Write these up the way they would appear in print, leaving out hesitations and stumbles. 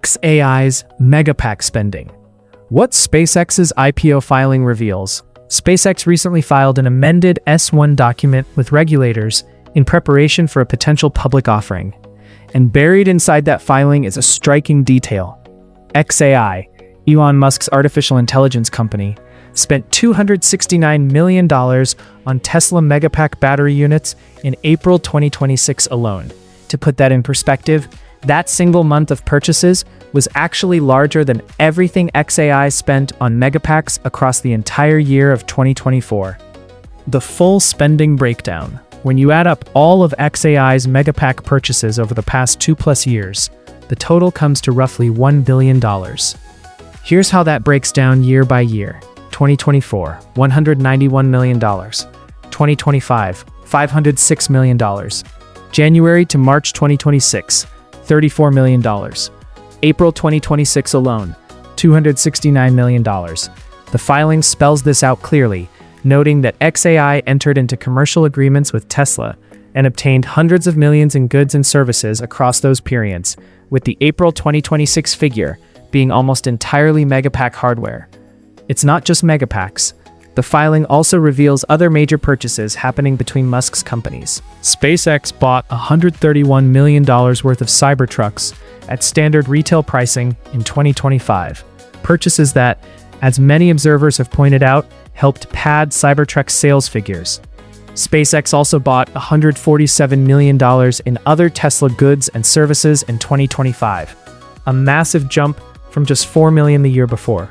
xAI's Megapack spending. What SpaceX's IPO filing reveals. SpaceX recently filed an amended S-1 document with regulators in preparation for a potential public offering. And buried inside that filing is a striking detail. xAI, Elon Musk's artificial intelligence company, spent $269 million on Tesla Megapack battery units in April 2026 alone. To put that in perspective, that single month of purchases was actually larger than everything xAI spent on Megapacks across the entire year of 2024. The full spending breakdown. When you add up all of xAI's Megapack purchases over the past 2+ years, the total comes to roughly $1 billion. Here's how that breaks down year by year. 2024, $191 million. 2025, $506 million. January to March 2026, $34 million. April 2026 alone, $269 million. The filing spells this out clearly, noting that xAI entered into commercial agreements with Tesla and obtained hundreds of millions in goods and services across those periods, with the April 2026 figure being almost entirely Megapack hardware. It's not just Megapacks. The filing also reveals other major purchases happening between Musk's companies. SpaceX bought $131 million worth of Cybertrucks at standard retail pricing in 2025. Purchases that, as many observers have pointed out, helped pad Cybertruck's sales figures. SpaceX also bought $147 million in other Tesla goods and services in 2025, a massive jump from just $4 million the year before.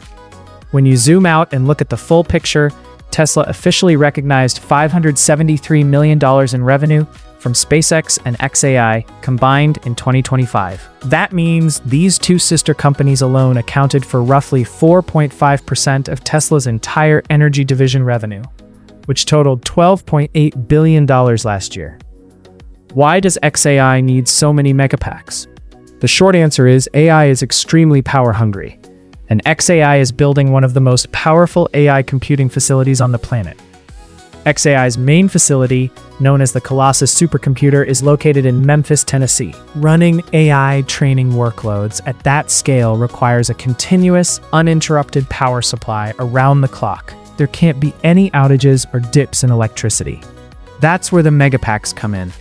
When you zoom out and look at the full picture, Tesla officially recognized $573 million in revenue from SpaceX and xAI combined in 2025. That means these two sister companies alone accounted for roughly 4.5% of Tesla's entire energy division revenue, which totaled $12.8 billion last year. Why does xAI need so many Megapacks? The short answer is AI is extremely power hungry, and xAI is building one of the most powerful AI computing facilities on the planet. xAI's main facility, known as the Colossus supercomputer, is located in Memphis, Tennessee. Running AI training workloads at that scale requires a continuous, uninterrupted power supply around the clock. There can't be any outages or dips in electricity. That's where the Megapacks come in.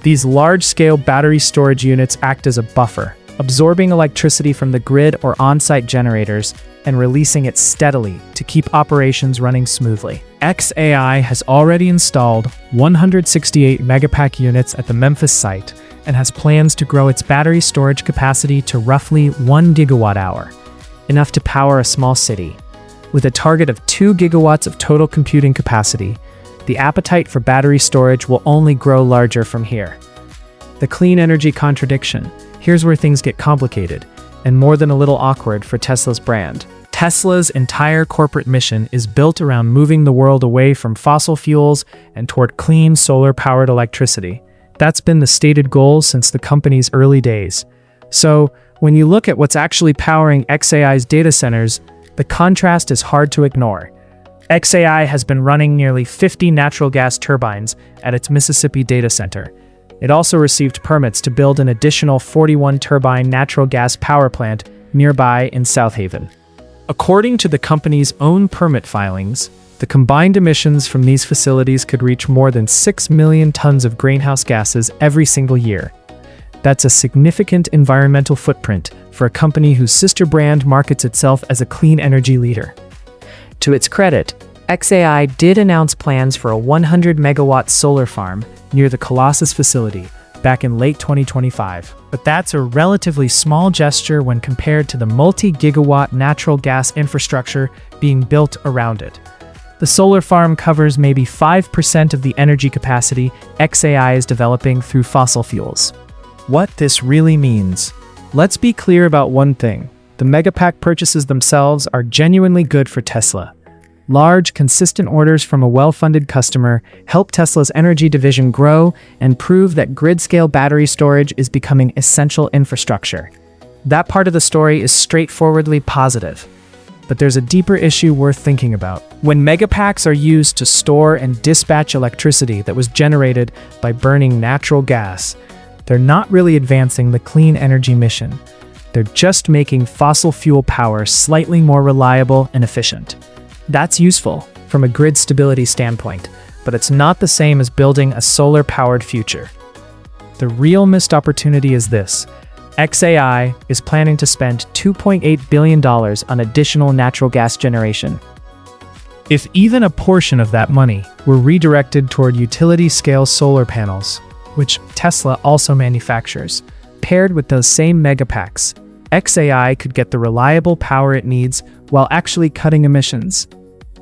These large-scale battery storage units act as a buffer, absorbing electricity from the grid or on-site generators and releasing it steadily to keep operations running smoothly. xAI has already installed 168 Megapack units at the Memphis site and has plans to grow its battery storage capacity to roughly 1 gigawatt-hour, enough to power a small city. With a target of 2 gigawatts of total computing capacity, the appetite for battery storage will only grow larger from here. The clean energy contradiction. Here's where things get complicated, and more than a little awkward for Tesla's brand. Tesla's entire corporate mission is built around moving the world away from fossil fuels and toward clean solar-powered electricity. That's been the stated goal since the company's early days. So, when you look at what's actually powering xAI's data centers, the contrast is hard to ignore. xAI has been running nearly 50 natural gas turbines at its Mississippi data center. It also received permits to build an additional 41-turbine natural gas power plant nearby in South Haven. According to the company's own permit filings, the combined emissions from these facilities could reach more than 6 million tons of greenhouse gases every single year. That's a significant environmental footprint for a company whose sister brand markets itself as a clean energy leader. To its credit, xAI did announce plans for a 100-megawatt solar farm near the Colossus facility back in late 2025. But that's a relatively small gesture when compared to the multi-gigawatt natural gas infrastructure being built around it. The solar farm covers maybe 5% of the energy capacity xAI is developing through fossil fuels. What this really means. Let's be clear about one thing. The Megapack purchases themselves are genuinely good for Tesla. Large, consistent orders from a well-funded customer help Tesla's energy division grow and prove that grid-scale battery storage is becoming essential infrastructure. That part of the story is straightforwardly positive. But there's a deeper issue worth thinking about. When Megapacks are used to store and dispatch electricity that was generated by burning natural gas, they're not really advancing the clean energy mission. They're just making fossil fuel power slightly more reliable and efficient. That's useful from a grid stability standpoint, but it's not the same as building a solar-powered future. The real missed opportunity is this. xAI is planning to spend $2.8 billion on additional natural gas generation. If even a portion of that money were redirected toward utility-scale solar panels, which Tesla also manufactures, paired with those same Megapacks, xAI could get the reliable power it needs while actually cutting emissions.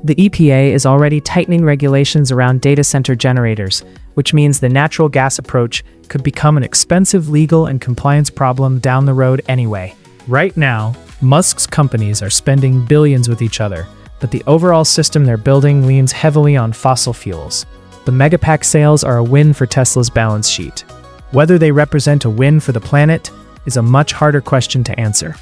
The EPA is already tightening regulations around data center generators, which means the natural gas approach could become an expensive legal and compliance problem down the road anyway. Right now, Musk's companies are spending billions with each other, but the overall system they're building leans heavily on fossil fuels. The Megapack sales are a win for Tesla's balance sheet. Whether they represent a win for the planet is a much harder question to answer.